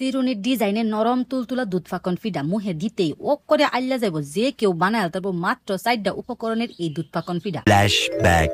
চিরুনির ডিজাইনে নরম তুলতুলা দুধ ফাকন ফিডা মুহে দিতেই ওক করে আইলা যাইব যে কেউ বানায় তারপর মাত্র 4টা উপকরণের এই দুধ ফাকন ফিডা। ফ্ল্যাশব্যাক।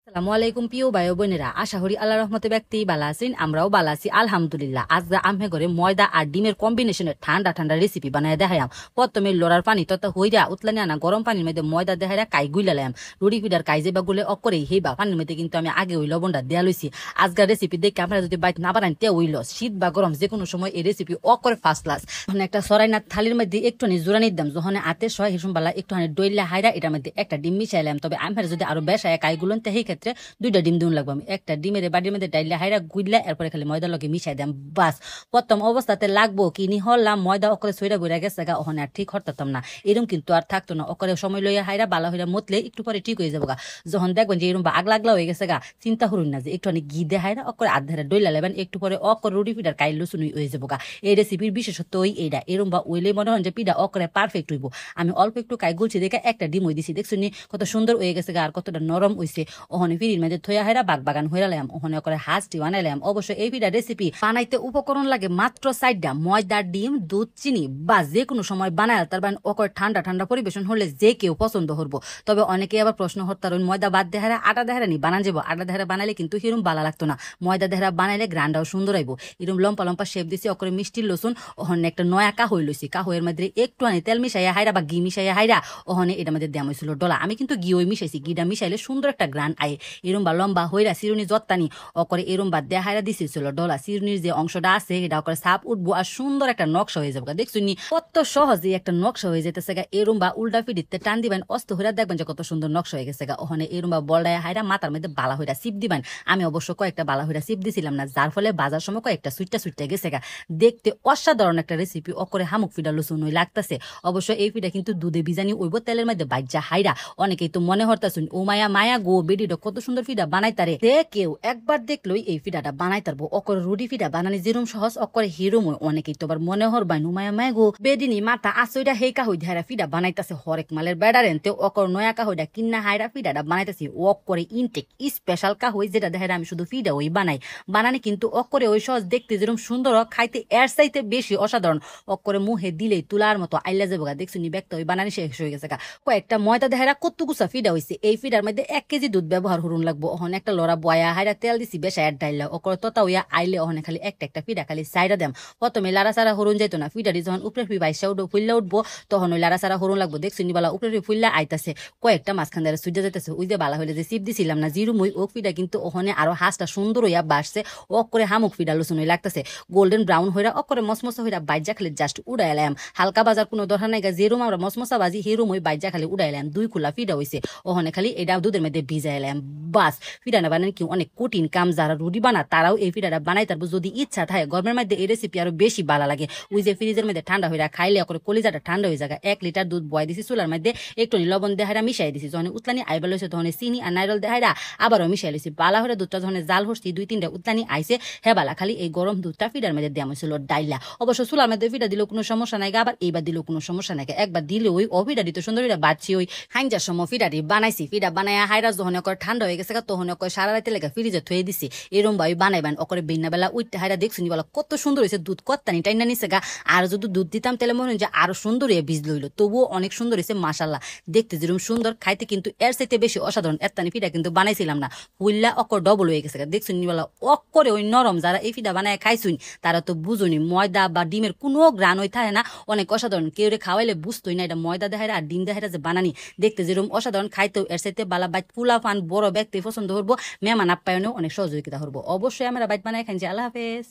আসসালামু আলাইকুম প্রিয় ভাই বোনেরা, আশা করি আল্লাহর রহমতে ব্যক্তি বালা আছেন, আমরাও বালা আছি আলহামদুলিল্লাহ। আজ আমে ঘরে ময়দা আর ডিমের কম্বিনেশনে ঠান্ডা ঠান্ডা রেসিপি বানায় দেখাইম। প্রথমে লড়ার পানি তথা হইরা উতলানি আনা গরম পানির মধ্যে ময়দা দেখাইরা কাই গুইলালাম। রুটি ফিডার কাই যেবা গুলে অকরে হেবা পানির মধ্যে কিন্তু আমি আগে ওই লবণটা দেয়া লইছি। আজকের রেসিপি দেখে আপনারা যদি বাইট না বানান তে ওইল শীত বা গরম যে কোনো সময় এই রেসিপি অকরে ফার্স্ট ক্লাস। মানে একটা সরাইনা থালির মধ্যে একটুখানি জোরানির দাম যখন আতে সয় হিসুম বালা একটুখানি ডইলা হাইরা এটার মধ্যে একটা ডিম মিশাইলাম। তবে আমার যদি আরো বেশায় কাই গুলন সেই ক্ষেত্রে 2টা ডিম দিন লাগবে। আমি একটা ডিমের বাড়ির মধ্যে ডাইলা হাইরা গুইলা এরপরে খালি ময়দা লগে মিশাই দাম বাস। প্রথম অবস্থাতে লাগবো কিনি হলাম ময়দা অকরে সইরা বইরা গেছে গা, ওখানে আর ঠিক হরতাম না, এরকম কিন্তু আর থাকতো না। অকরে সময় লইয়া হাইরা বালা হইরা মতলে একটু পরে ঠিক হয়ে যাবো গা। যখন দেখবেন যে এরকম আগলা আগলা হয়ে গেছে গা, চিন্তা করুন না যে একটু অনেক ঘি দে হাইরা অকরে আধারে ডইলা লেবেন, একটু পরে অকর রুটি পিঠার কাইল লুচুনি হয়ে যাবো গা। এই রেসিপির বিশেষত্ব ওই এইটা এরম বা ওইলে মনে হয় যে পিঠা অকরে পারফেক্ট হইব। আমি অল্প একটু কাই গুলছি দেখে একটা ডিম হয়ে দিছি, দেখছি কত সুন্দর হয়ে গেছে গা আর কতটা নরম হয়েছে। ওখানে ফিরির মধ্যে থইয়া হাইরা বাগান হইরা লাম, ওখানে করে হাঁসটি বানাইলাম। অবশ্য এই পিঠা রেসিপি বানাইতে উপকরণ লাগে মাত্র 4টা, ময়দা ডিম দুধ চিনি বা যে কোনো সময় বানায় তার ওকর ঠান্ডা ঠান্ডা পরিবেশন হলে যে কেউ পছন্দ করবো। তবে অনেকে আবার প্রশ্ন হতার ময়দা বাদ দেহারা আটা দেহারা নি বানান যাবো। আটা দেহারা বানাইলে কিন্তু হিরুম বালা লাগতো না, ময়দা দেহারা বানাইলে গ্রান্ডাও সুন্দর আইব। এরম লম্পা লম্পা শেপ দিছি, অকরে মিষ্টি লসুন ওখানে একটা নয়া কাহই লইছি। কাহইয়ের মধ্যে একটু আনি তেল মিশাইয়া হাইরা বা ঘি মিশাইয়া হাইরা ওখানে এটার মধ্যে দেওয়া হয়েছিল ডলা। আমি কিন্তু ঘি ওই মিশাইছি, ঘিটা মিশাইলে সুন্দর একটা গ্রান আয়। এরম বা লম্বা হইরা চিরুনি যত্তানি অকরে এরম বাদ দেয়া হাইরা দিছিল ডলা। চিরুনির যে অংশটা আছে এটা ওকরে সাপ উঠবো আর সুন্দর একটা নকশা হয়ে যাবে। দেখছুন কত সহজে একটা নকশা হয়ে যেতেছে গা। এরম বা উল্টা ফিডিতে টান দিবেন অস্ত হইরা দেখবেন যে কত সুন্দর নকশা হয়ে গেছে গা। ওখানে এরম বা বলডায় হাইরা মাথার মধ্যে বালা হইরা সিপ দিবেন। আমি অবশ্য কয়েকটা বালা হইরা সিপ দিছিলাম না, যার ফলে বাজার সময় কয়েকটা সুইটটা গেছে গা। দেখতে অসাধারণ একটা রেসিপি, অকরে হামুক ফিডা লুচুন ওই লাগতেছে। অবশ্য এই ফিডা কিন্তু দুধে বিজানি ওইব তেলের মধ্যে বাইজা হাইরা। অনেকেই তো মনে হরতাছুন ও মায়া গো বেডিটা কত সুন্দর ফিডা বানাইতারে, কেউ একবার দেখলোই এই ফিডাটা বানাই তারবো। অকরে রুটি ফিডা বানানি যেরম সহজ অকরে হিরোম। অনেকেই তো আবার মনে হরবাই নুমায়া মায় গো বেডিনি মাথা আসইডা হেই কাহই হাইরা ফিডা বানাইতাছে হরেক মালের বেড়ারেন তে অকর নয়া কাহইডা কিন্না হাইরা ফিডাটা বানাইতাছি। অকরে ইনটেক স্পেশাল কাহই যেটা দেখাইরা আমি শুধু ফিডা ওই বানানি কিন্তু অকরে ওই সহজ দেখতে যেরকম সুন্দর খাইতে এর চাইতে বেশি অসাধারণ। অকরে মুহে দিলেই তুলার মতো আইলা যাবো গা। দেখছুনি ব্যক্ত ওই বানানি শেষ হয়ে গেছে গা। কয়েকটা ময়দা দেখাইরা কত গুছা ফিডা হয়েছে। এই ফিডার মধ্যে 1 কেজি দুধ ব্যবহার করুন লাগবো। ওখানে একটা লড়া বয়া হাইরা তেল দিছি বেশ এর ডাইলা অকরে তোতা হইয়া আইলে ওখানে খালি একটা ফিডা খালি সাইডা দেম। প্রথমে লাড়া সারা হরুন যাইতো না, ফিডারি যখন উপরে বাইশা ফুল্লা উঠবো তখন ওই লাড়া সারা হরুন লাগবো। দেখছুনি বালা উপরে ফুল্লা আইতাছে, কয়েকটা মাঝখান দ্বারা সুইজা যাইতেছে। ওই যে বালা হইলে যে সিপ দিছিলাম না জিরু মই ও ফিডা কিন্তু ওখানে আরো হাঁসটা সুন্দর হইয়া বাসছে। ওক করে হামুক ফিডা লুচুন হয়ে লাগতেছে গোল্ডেন ব্রাউন হইরা অকরে মসমসা হইরা বাইজা খালি জাস্ট উড়াইলাম। হালকা বাজার কোনো দরকার নাই গা, যেরুম আমরা মসমসা বাজি হেরুম ওই বাইজা খালি উড়াইলাম। 2 খোলা ফিডা হইছে, ওখানে খালি এটা দুধের মধ্যে ভিজাইলাম বাস। ফিডা না বানান কি অনেক কঠিন কাম, যারা রুটি বানা তারাও এই ফিডাটা বানাই তারপর যদি ইচ্ছা থাকে। গরমের মধ্যে এই রেসিপি আরো বেশি ভালো লাগে। ওই যে ফ্রিজের মধ্যে ঠান্ডা হইরা খাইলে অকরে কলিজাটা ঠান্ডা হয়ে যায়। 1 লিটার দুধ বয় দিছি চুলার মধ্যে, একটু লবণ দেহাইরা মিশাই দিছি। যখন উতলানি আইবা লইছে তখন চিনি আর নাইরল দেহাইরা আবারও মিশাই লইছি। বালা হইরা দুধটা যখন জাল হচ্ছি 2-3টা উতলানি আইছে হেবালা খালি এই গরম দুধটা ফিডার মধ্যে দেওয়া হয়েছিল ডাইলা। অবশ্য চুলার মধ্যে ফিডা দিলেও কোনো সমস্যা নাই, আবার এইবার দিলেও কোনো সমস্যা নাই। একবার দিলে ওই অফিডা দিতে সুন্দর বাচ্ছি। ওই হাইঞ্জার সময় ফিডারি বানাইছি, ফিডা বানায় হাইরা যখন অকরে ঠান্ডা হয়ে গেছে তখন অকরে সারা রাতে লেগে ফ্রিজে থয়ে দিছি। এরম ভাই বানাইবেন অকরে বিনা বেলা উঠতে হাইরা দেখছুনি বলা কত সুন্দর হয়েছে। দুধ কত্তানি টাইনা নিছে গা। আর যদি দুধ দিতাম তাহলে মনে হয় যে আরো সুন্দর হয়ে বীজ লইল, তবুও অনেক সুন্দর হয়েছে মাশাল্লাহ। দেখতে যেরকম সুন্দর খাইতে কিন্তু এর চাইতে বেশি অসাধারণ। এত্তানি ফিডা কিন্তু বানাইছিলাম না, হুইল্লা অকর ডবল হয়ে গেছে। দেখছুনি বলা অকরে ওই নরম যারা এই ফিডা বানায় খাইছুন তারা তো বুঝুনি ময়দা বা ডিমের কোনো গ্রান হই থাকে না, অনেক অসাধারণ। কেউ খাওয়াইলে বুঝতোই না এটা ময়দা দেখাইরা আর ডিম দেখাইরা যে বানানি। দেখতে যেরকম অসাধারণ খাইতেও এর চাইতে বালা বাইট ফুলা ফান বড় ব্যক্তি পছন্দ করবো, মেহমান আপ্যায়নেও অনেক সহযোগিতা করবো। অবশ্যই আমরা বাইট বানাই খাই। আল্লাহ হাফেজ।